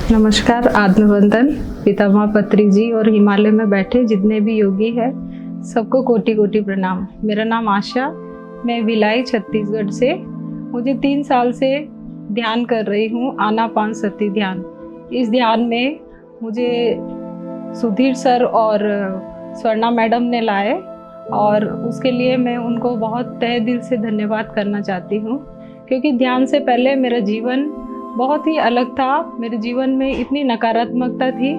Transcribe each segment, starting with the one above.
नमस्कार, आत्मवंदन। पितामह पत्री जी और हिमालय में बैठे जितने भी योगी हैं सबको कोटि कोटि प्रणाम। मेरा नाम आशा, मैं भिलाई छत्तीसगढ़ से। मुझे 3 साल से ध्यान कर रही हूँ, आनापानसति ध्यान। इस ध्यान में मुझे सुधीर सर और स्वर्णा मैडम ने लाए और उसके लिए मैं उनको बहुत तहे दिल से धन्यवाद करना चाहती हूँ, क्योंकि ध्यान से पहले मेरा जीवन बहुत ही अलग था। मेरे जीवन में इतनी नकारात्मकता थी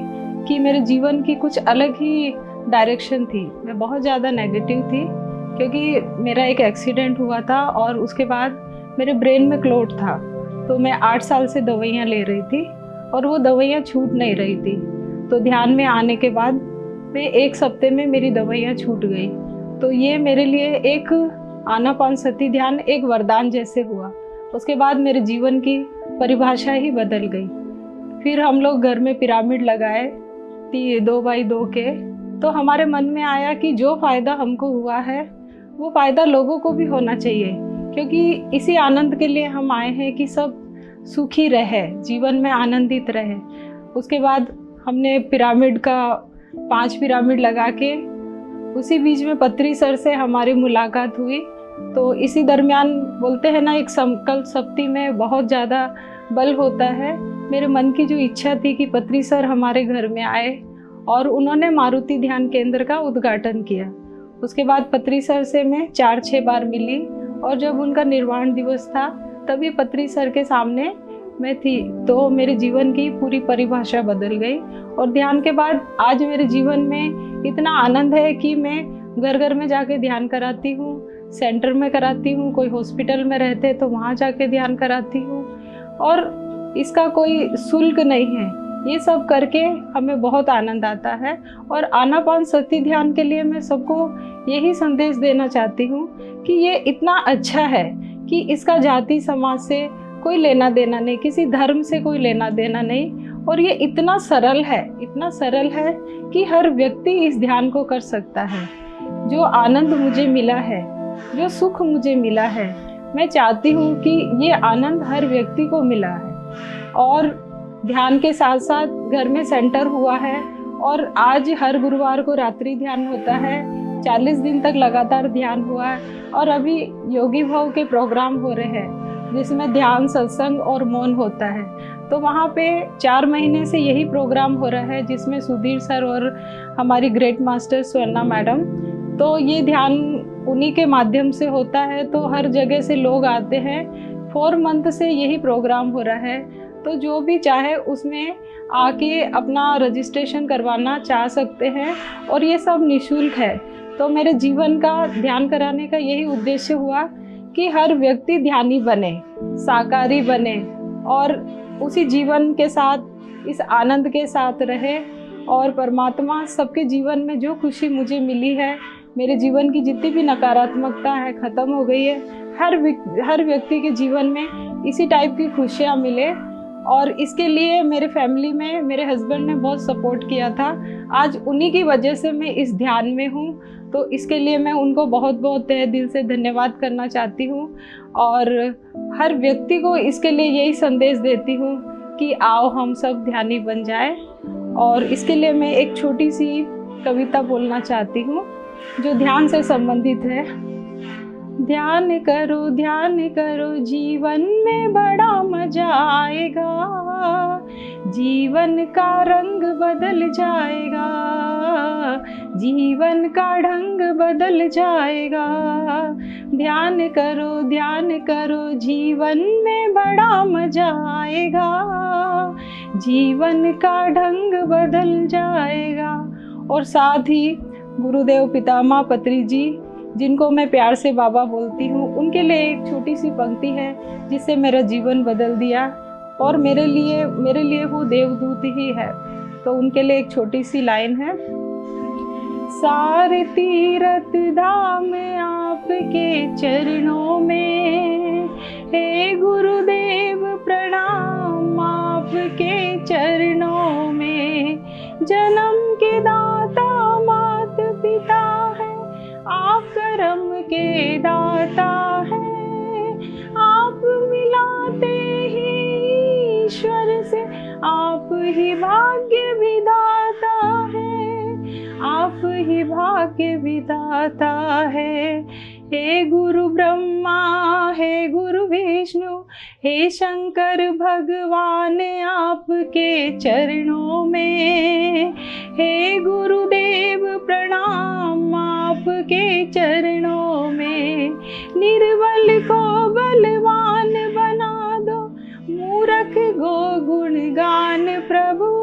कि मेरे जीवन की कुछ अलग ही डायरेक्शन थी। मैं बहुत ज़्यादा नेगेटिव थी, क्योंकि मेरा एक एक्सीडेंट हुआ था और उसके बाद मेरे ब्रेन में क्लोट था। तो मैं 8 साल से दवाइयाँ ले रही थी और वो दवाइयाँ छूट नहीं रही थी। तो ध्यान में आने के बाद मैं 1 हफ्ते में मेरी दवाइयाँ छूट गई। तो ये मेरे लिए एक आनापानसति ध्यान एक वरदान जैसे हुआ। उसके बाद मेरे जीवन की परिभाषा ही बदल गई। फिर हम लोग घर में पिरामिड लगाए 2x2 के। तो हमारे मन में आया कि जो फ़ायदा हमको हुआ है वो फ़ायदा लोगों को भी होना चाहिए, क्योंकि इसी आनंद के लिए हम आए हैं कि सब सुखी रहे, जीवन में आनंदित रहे। उसके बाद हमने पिरामिड का 5 पिरामिड लगा के, उसी बीच में पत्री सर से हमारी मुलाकात हुई। तो इसी दरमियान बोलते हैं ना, एक संकल्प शक्ति में बहुत ज़्यादा बल होता है। मेरे मन की जो इच्छा थी कि पत्री सर हमारे घर में आए और उन्होंने मारुति ध्यान केंद्र का उद्घाटन किया। उसके बाद पत्री सर से मैं 4-6 बार मिली और जब उनका निर्वाण दिवस था तभी पत्री सर के सामने मैं थी। तो मेरे जीवन की पूरी परिभाषा बदल गई और ध्यान के बाद आज मेरे जीवन में इतना आनंद है कि मैं घर घर में जाके ध्यान कराती हूँ, सेंटर में कराती हूँ, कोई हॉस्पिटल में रहते तो वहाँ जाके ध्यान कराती हूँ और इसका कोई शुल्क नहीं है। ये सब करके हमें बहुत आनंद आता है और आनापानसति ध्यान के लिए मैं सबको यही संदेश देना चाहती हूँ कि ये इतना अच्छा है कि इसका जाति समाज से कोई लेना देना नहीं, किसी धर्म से कोई लेना देना नहीं। और ये इतना सरल है कि हर व्यक्ति इस ध्यान को कर सकता है। जो आनंद मुझे मिला है, जो सुख मुझे मिला है, मैं चाहती हूँ कि ये आनंद हर व्यक्ति को मिला है। और ध्यान के साथ साथ घर में सेंटर हुआ है और आज हर गुरुवार को रात्रि ध्यान होता है। 40 दिन तक लगातार ध्यान हुआ है और अभी योगी भाव के प्रोग्राम हो रहे हैं जिसमें ध्यान, सत्संग और मौन होता है। तो वहाँ पे 4 महीने से यही प्रोग्राम हो रहा है जिसमें सुधीर सर और हमारी ग्रेट मास्टर स्वर्णा मैडम। तो ये ध्यान उन्हीं के माध्यम से होता है। तो हर जगह से लोग आते हैं। 4 मंथ से यही प्रोग्राम हो रहा है। तो जो भी चाहे उसमें आके अपना रजिस्ट्रेशन करवाना चाह सकते हैं और ये सब निःशुल्क है। तो मेरे जीवन का ध्यान कराने का यही उद्देश्य हुआ कि हर व्यक्ति ध्यानी बने, साकारी बने और उसी जीवन के साथ, इस आनंद के साथ रहे। और परमात्मा सबके जीवन में जो खुशी मुझे मिली है, मेरे जीवन की जितनी भी नकारात्मकता है ख़त्म हो गई है। हर व्यक्ति के जीवन में इसी टाइप की खुशियाँ मिले। और इसके लिए मेरे फैमिली में मेरे हस्बैंड ने बहुत सपोर्ट किया था। आज उन्हीं की वजह से मैं इस ध्यान में हूँ। तो इसके लिए मैं उनको बहुत बहुत तहे दिल से धन्यवाद करना चाहती हूँ और हर व्यक्ति को इसके लिए यही संदेश देती हूँ कि आओ हम सब ध्यानी बन जाए। और इसके लिए मैं एक छोटी सी कविता बोलना चाहती हूँ जो ध्यान से संबंधित है। ध्यान करो जीवन में बड़ा मजा आएगा, जीवन का रंग बदल जाएगा, जीवन का ढंग बदल जाएगा। ध्यान करो जीवन में बड़ा मजा आएगा, जीवन का ढंग बदल जाएगा। और साथ ही गुरुदेव पितामह पत्री जी, जिनको मैं प्यार से बाबा बोलती हूँ, उनके लिए एक छोटी सी पंक्ति है जिससे मेरा जीवन बदल दिया और मेरे लिए वो देवदूत ही है। तो उनके लिए एक छोटी सी लाइन है। सारे तीरथ धाम आपके चरणों में, हे गुरुदेव प्रणाम आपके चरणों में। जन्म के दाता मात पिता है, आप कर्म के दाता है, आप मिलाते ही ईश्वर से, आप आप ही भाग्य विधाता है, आप ही भाग्य विधाता है। हे गुरु ब्रह्मा, हे गुरु विष्णु, हे शंकर भगवान, आपके चरणों में। हे गुरुदेव प्रणाम, आपके चरणों में। निर्बल को बलवान बना दो, मूर्ख को गुणगान प्रभु।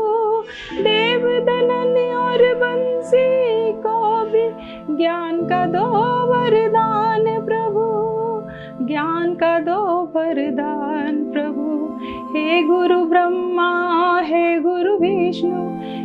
देव दनन और बंसी को भी ज्ञान का दो वरदान प्रभु, ज्ञान का दो वरदान प्रभु। हे गुरु ब्रह्मा, हे गुरु विष्णु,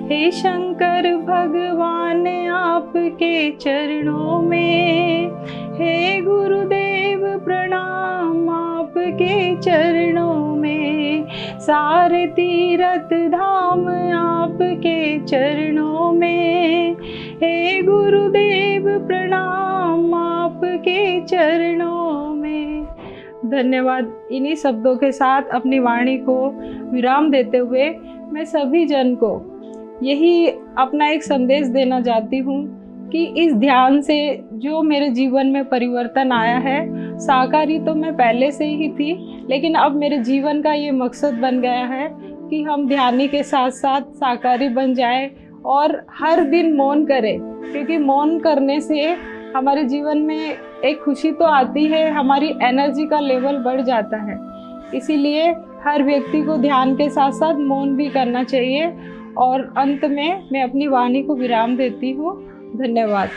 हे शंकर भगवान, आपके चरणों में। हे गुरुदेव प्रणाम, आपके चरणों में। सारे तीर्थ धाम आपके चरणों में। हे गुरुदेव प्रणाम, आपके चरणों में। धन्यवाद। इन्हीं शब्दों के साथ अपनी वाणी को विराम देते हुए मैं सभी जन को यही अपना एक संदेश देना चाहती हूँ कि इस ध्यान से जो मेरे जीवन में परिवर्तन आया है, साकारी तो मैं पहले से ही थी, लेकिन अब मेरे जीवन का ये मकसद बन गया है कि हम ध्यानी के साथ साथ साकारी बन जाए और हर दिन मौन करें, क्योंकि मौन करने से हमारे जीवन में एक खुशी तो आती है, हमारी एनर्जी का लेवल बढ़ जाता है। इसीलिए हर व्यक्ति को ध्यान के साथ साथ मौन भी करना चाहिए। और अंत में मैं अपनी वाणी को विराम देती हूँ। धन्यवाद।